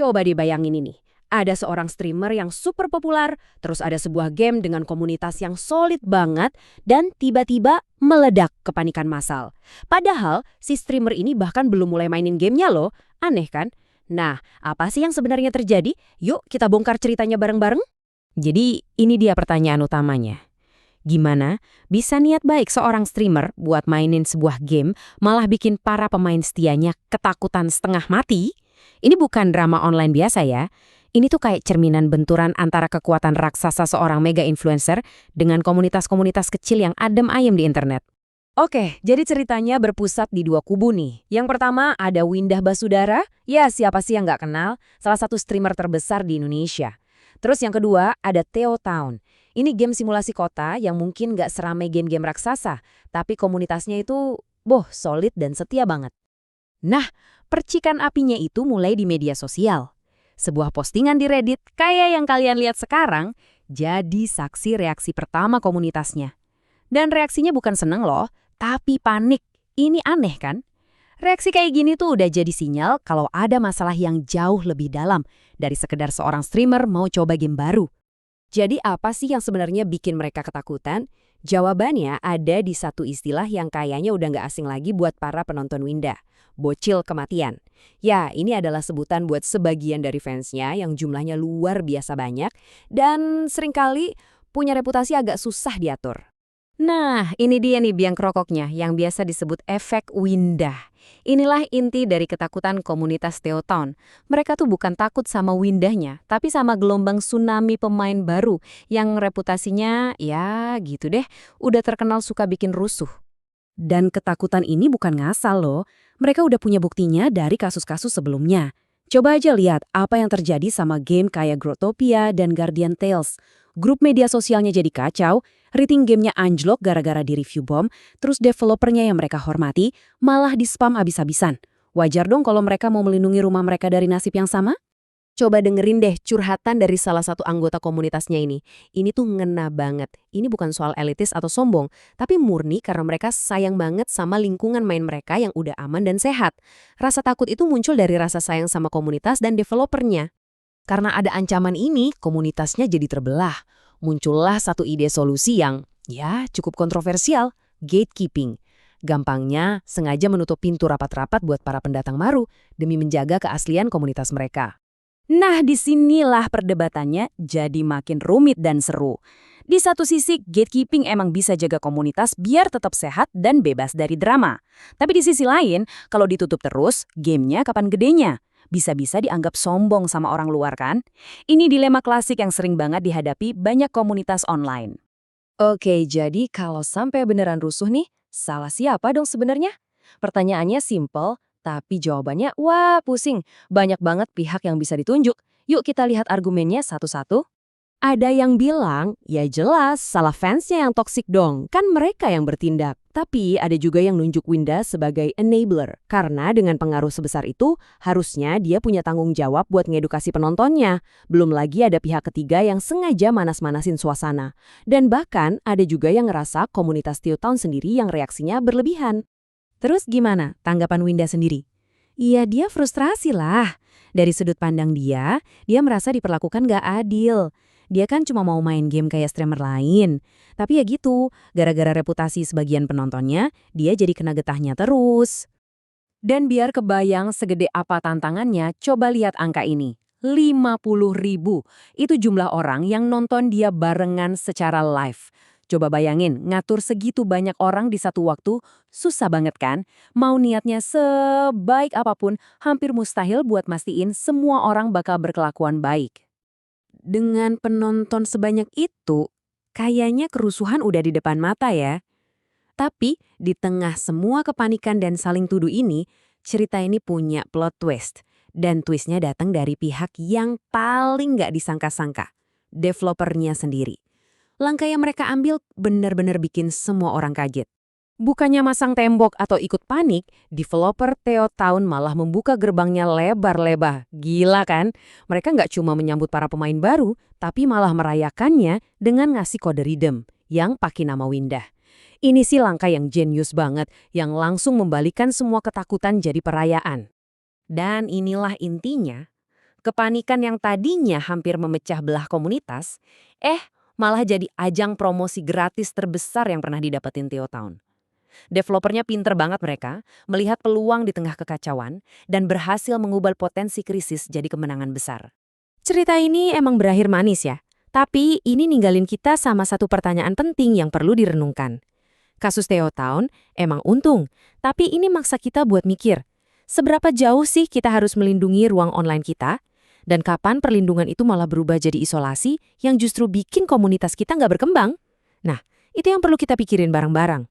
Coba dibayangin ini. Ada seorang streamer yang super populer, terus ada sebuah game dengan komunitas yang solid banget, dan tiba-tiba meledak kepanikan massal. Padahal, si streamer ini bahkan belum mulai mainin gamenya loh. Aneh kan? Nah, apa sih yang sebenarnya terjadi? Yuk kita bongkar ceritanya bareng-bareng. Jadi, ini dia pertanyaan utamanya. Gimana bisa niat baik seorang streamer buat mainin sebuah game malah bikin para pemain setianya ketakutan setengah mati? Ini bukan drama online biasa ya. Ini tuh kayak cerminan benturan antara kekuatan raksasa seorang mega influencer dengan komunitas-komunitas kecil yang adem ayem di internet. Oke, jadi ceritanya berpusat di dua kubu nih. Yang pertama ada Windah Basudara, ya siapa sih yang nggak kenal, salah satu streamer terbesar di Indonesia. Terus yang kedua ada Theo Town. Ini game simulasi kota yang mungkin nggak seramai game-game raksasa, tapi komunitasnya itu, solid dan setia banget. Nah, percikan apinya itu mulai di media sosial. Sebuah postingan di Reddit, kayak yang kalian lihat sekarang, jadi saksi reaksi pertama komunitasnya. Dan reaksinya bukan seneng loh, tapi panik. Ini aneh kan? Reaksi kayak gini tuh udah jadi sinyal kalau ada masalah yang jauh lebih dalam dari sekedar seorang streamer mau coba game baru. Jadi apa sih yang sebenarnya bikin mereka ketakutan? Jawabannya ada di satu istilah yang kayaknya udah nggak asing lagi buat para penonton Windah. Bocil kematian. Ya, ini adalah sebutan buat sebagian dari fansnya yang jumlahnya luar biasa banyak dan seringkali punya reputasi agak susah diatur. Nah, ini dia nih biang kerokoknya yang biasa disebut efek Windah. Inilah inti dari ketakutan komunitas Theo Town. Mereka tuh bukan takut sama Windahnya, tapi sama gelombang tsunami pemain baru yang reputasinya, ya gitu deh, udah terkenal suka bikin rusuh. Dan ketakutan ini bukan ngasal loh. Mereka udah punya buktinya dari kasus-kasus sebelumnya. Coba aja lihat apa yang terjadi sama game kayak Growtopia dan Guardian Tales. Grup media sosialnya jadi kacau, rating gamenya anjlok gara-gara di-review bom, terus developernya yang mereka hormati malah di-spam abis-abisan. Wajar dong kalau mereka mau melindungi rumah mereka dari nasib yang sama? Coba dengerin deh curhatan dari salah satu anggota komunitasnya ini. Ini tuh ngena banget. Ini bukan soal elitis atau sombong, tapi murni karena mereka sayang banget sama lingkungan main mereka yang udah aman dan sehat. Rasa takut itu muncul dari rasa sayang sama komunitas dan developernya. Karena ada ancaman ini, komunitasnya jadi terbelah. Muncullah satu ide solusi yang, ya cukup kontroversial, gatekeeping. Gampangnya, sengaja menutup pintu rapat-rapat buat para pendatang baru demi menjaga keaslian komunitas mereka. Nah, disinilah perdebatannya jadi makin rumit dan seru. Di satu sisi, gatekeeping emang bisa jaga komunitas biar tetap sehat dan bebas dari drama. Tapi di sisi lain, kalau ditutup terus, gamenya kapan gedenya? Bisa-bisa dianggap sombong sama orang luar kan? Ini dilema klasik yang sering banget dihadapi banyak komunitas online. Oke, jadi kalau sampai beneran rusuh nih, salah siapa dong sebenarnya? Pertanyaannya simple, tapi jawabannya wah pusing. Banyak banget pihak yang bisa ditunjuk. Yuk kita lihat argumennya satu-satu. Ada yang bilang, ya jelas salah fansnya yang toksik dong, kan mereka yang bertindak. Tapi ada juga yang nunjuk Windah sebagai enabler, karena dengan pengaruh sebesar itu, harusnya dia punya tanggung jawab buat ngedukasi penontonnya. Belum lagi ada pihak ketiga yang sengaja manas-manasin suasana. Dan bahkan ada juga yang ngerasa komunitas Theo Town sendiri yang reaksinya berlebihan. Terus gimana tanggapan Windah sendiri? Iya dia frustrasi lah. Dari sudut pandang dia merasa diperlakukan gak adil. Dia kan cuma mau main game kayak streamer lain. Tapi ya gitu, gara-gara reputasi sebagian penontonnya, dia jadi kena getahnya terus. Dan biar kebayang segede apa tantangannya, coba lihat angka ini. 50.000. Itu jumlah orang yang nonton dia barengan secara live. Coba bayangin, ngatur segitu banyak orang di satu waktu, susah banget kan? Mau niatnya sebaik apapun, hampir mustahil buat mastiin semua orang bakal berkelakuan baik. Dengan penonton sebanyak itu, kayaknya kerusuhan udah di depan mata ya. Tapi, di tengah semua kepanikan dan saling tuduh ini, cerita ini punya plot twist. Dan twistnya datang dari pihak yang paling nggak disangka-sangka, developernya sendiri. Langkah yang mereka ambil benar-benar bikin semua orang kaget. Bukannya masang tembok atau ikut panik, developer Theo Town malah membuka gerbangnya lebar-lebar. Gila kan? Mereka nggak cuma menyambut para pemain baru, tapi malah merayakannya dengan ngasih kode redeem yang pakai nama Windah. Ini sih langkah yang jenius banget, yang langsung membalikan semua ketakutan jadi perayaan. Dan inilah intinya, Kepanikan yang tadinya hampir memecah belah komunitas, malah jadi ajang promosi gratis terbesar yang pernah didapetin Theo Town. Developernya pinter banget mereka, melihat peluang di tengah kekacauan, dan berhasil mengubah potensi krisis jadi kemenangan besar. Cerita ini emang berakhir manis ya, tapi ini ninggalin kita sama satu pertanyaan penting yang perlu direnungkan. Kasus Theo Town emang untung, tapi ini maksa kita buat mikir, seberapa jauh sih kita harus melindungi ruang online kita? Dan kapan perlindungan itu malah berubah jadi isolasi yang justru bikin komunitas kita nggak berkembang? Nah, itu yang perlu kita pikirin bareng-bareng.